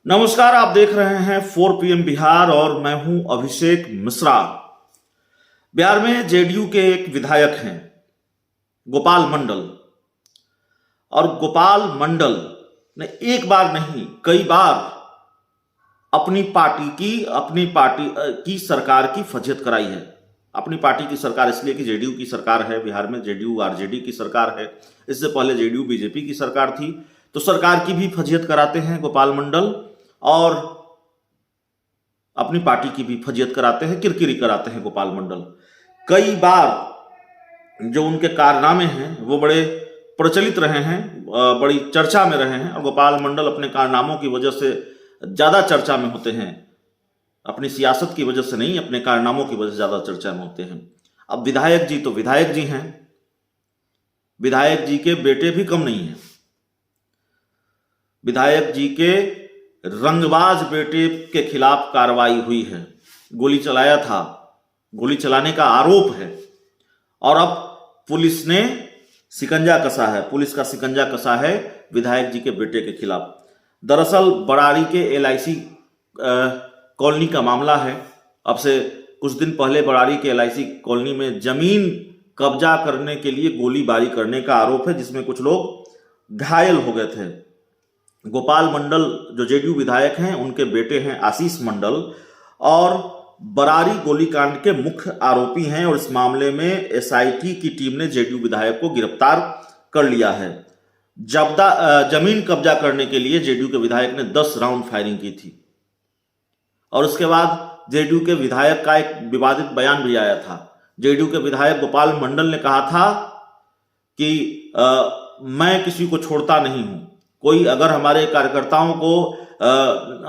नमस्कार, आप देख रहे हैं 4 PM बिहार और मैं हूं अभिषेक मिश्रा। बिहार में जेडीयू के एक विधायक हैं गोपाल मंडल, और गोपाल मंडल ने एक बार नहीं कई बार अपनी पार्टी की सरकार की फजीहत कराई है। अपनी पार्टी की सरकार इसलिए कि जेडीयू की सरकार है, बिहार में जेडीयू आरजेडी की सरकार है। इससे पहले जेडीयू बीजेपी की सरकार थी, तो सरकार की भी फजीहत कराते हैं गोपाल मंडल और अपनी पार्टी की भी फजीहत कराते हैं, किरकिरी कराते हैं गोपाल मंडल। कई बार जो उनके कारनामे हैं वो बड़े प्रचलित रहे हैं, बड़ी चर्चा में रहे हैं, और गोपाल मंडल अपने कारनामों की वजह से ज्यादा चर्चा में होते हैं। अपनी सियासत की वजह से नहीं, अपने कारनामों की वजह से ज्यादा चर्चा में होते हैं। अब विधायक जी तो विधायक जी हैं, विधायक जी के बेटे भी कम नहीं है। विधायक जी के रंगबाज बेटे के खिलाफ कार्रवाई हुई है, गोली चलाया था, गोली चलाने का आरोप है, और अब पुलिस ने शिकंजा कसा है, पुलिस का शिकंजा कसा है विधायक जी के बेटे के खिलाफ। दरअसल बरारी के LIC कॉलोनी का मामला है। अब से कुछ दिन पहले बरारी के LIC कॉलोनी में जमीन कब्जा करने के लिए गोलीबारी करने का आरोप है, जिसमें कुछ लोग घायल हो गए थे। गोपाल मंडल जो जेडीयू विधायक हैं, उनके बेटे हैं आशीष मंडल, और बरारी गोलीकांड के मुख्य आरोपी हैं, और इस मामले में SIT की टीम ने जेडीयू विधायक को गिरफ्तार कर लिया है। जमीन कब्जा करने के लिए जेडीयू के विधायक ने 10 राउंड फायरिंग की थी, और उसके बाद जेडीयू के विधायक का एक विवादित बयान भी आया था। जेडीयू के विधायक गोपाल मंडल ने कहा था कि मैं किसी को छोड़ता नहीं हूं, कोई अगर हमारे कार्यकर्ताओं को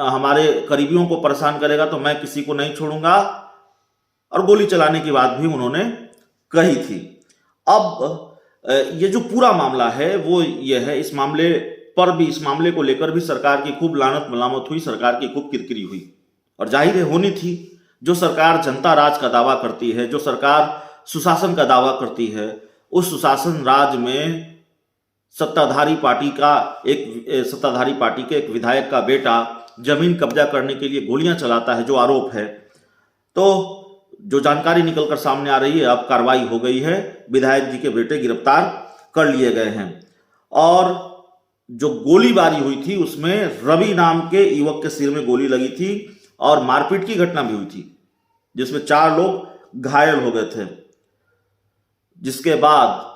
हमारे करीबियों को परेशान करेगा तो मैं किसी को नहीं छोड़ूंगा, और गोली चलाने की बात भी उन्होंने कही थी। अब ये जो पूरा मामला है वो ये है, इस मामले को लेकर भी सरकार की खूब लानत मलामत हुई, सरकार की खूब किरकिरी हुई, और जाहिर है होनी थी। जो सरकार जनता राज का दावा करती है, जो सरकार सुशासन का दावा करती है, उस सुशासन राज में सत्ताधारी पार्टी के एक विधायक का बेटा जमीन कब्जा करने के लिए गोलियां चलाता है, जो आरोप है। तो जो जानकारी निकलकर सामने आ रही है, अब कार्रवाई हो गई है, विधायक जी के बेटे गिरफ्तार कर लिए गए हैं। और जो गोलीबारी हुई थी उसमें रवि नाम के युवक के सिर में गोली लगी थी, और मारपीट की घटना भी हुई थी, जिसमें 4 लोग घायल हो गए थे। जिसके बाद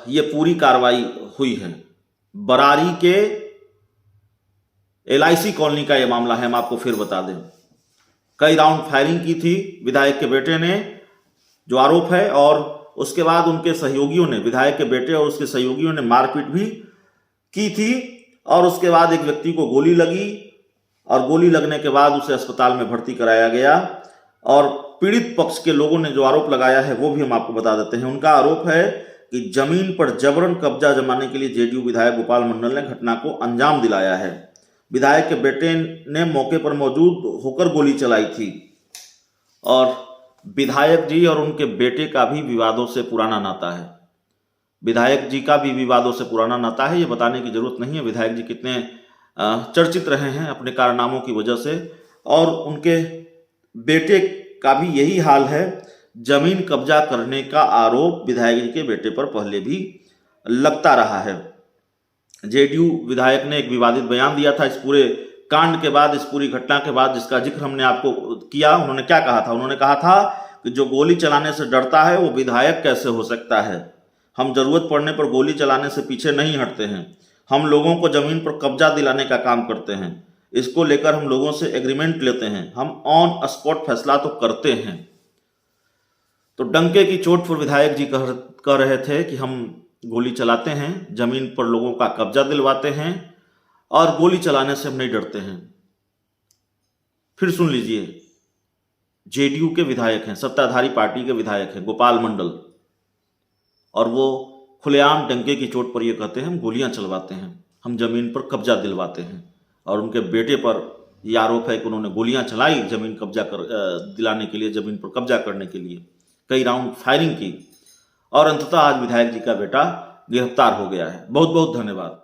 ये पूरी कार्रवाई हुई है। बरारी के LIC कॉलोनी का ये मामला है, हम आपको फिर बता दें। कई राउंड फायरिंग की थी विधायक के बेटे ने, जो आरोप है, और उसके बाद उनके सहयोगियों ने, विधायक के बेटे और उसके सहयोगियों ने मारपीट भी की थी, और उसके बाद एक व्यक्ति को गोली लगी, और गोली लगने के बाद उसे अस्पताल में भर्ती कराया गया। और पीड़ित पक्ष के लोगों ने जो आरोप लगाया है वो भी हम आपको बता देते हैं। उनका आरोप है कि जमीन पर जबरन कब्जा जमाने के लिए जेडीयू विधायक गोपाल मंडल ने घटना को अंजाम दिलाया है। विधायक के बेटे ने मौके पर मौजूद होकर गोली चलाई थी, और विधायक जी और उनके बेटे का भी विवादों से पुराना नाता है। विधायक जी का भी विवादों से पुराना नाता है, ये बताने की जरूरत नहीं है विधायक जी कितने चर्चित रहे हैं अपने कारनामों की वजह से, और उनके बेटे का भी यही हाल है। जमीन कब्जा करने का आरोप विधायक जी के बेटे पर पहले भी लगता रहा है। जेडीयू विधायक ने एक विवादित बयान दिया था इस पूरे कांड के बाद, इस पूरी घटना के बाद, जिसका जिक्र हमने आपको किया। उन्होंने क्या कहा था? उन्होंने कहा था कि जो गोली चलाने से डरता है वो विधायक कैसे हो सकता है। हम जरूरत पड़ने पर गोली चलाने से पीछे नहीं हटते हैं, हम लोगों को जमीन पर कब्जा दिलाने का काम करते हैं। इसको लेकर हम लोगों से एग्रीमेंट लेते हैं, हम ऑन स्पॉट फैसला तो करते हैं। तो डंके की चोट पर विधायक जी कह रहे थे कि हम गोली चलाते हैं, जमीन पर लोगों का कब्जा दिलवाते हैं, और गोली चलाने से हम नहीं डरते हैं। फिर सुन लीजिए, जेडीयू के विधायक हैं, सत्ताधारी पार्टी के विधायक हैं गोपाल मंडल, और वो खुलेआम डंके की चोट पर यह कहते हैं हम गोलियां चलवाते हैं, हम जमीन पर कब्जा दिलवाते हैं। और उनके बेटे पर यह आरोप है कि उन्होंने गोलियां चलाई जमीन कब्जा दिलाने के लिए, जमीन पर कब्जा करने के लिए, कई राउंड फायरिंग की, और अंततः आज विधायक जी का बेटा गिरफ्तार हो गया है। बहुत बहुत धन्यवाद।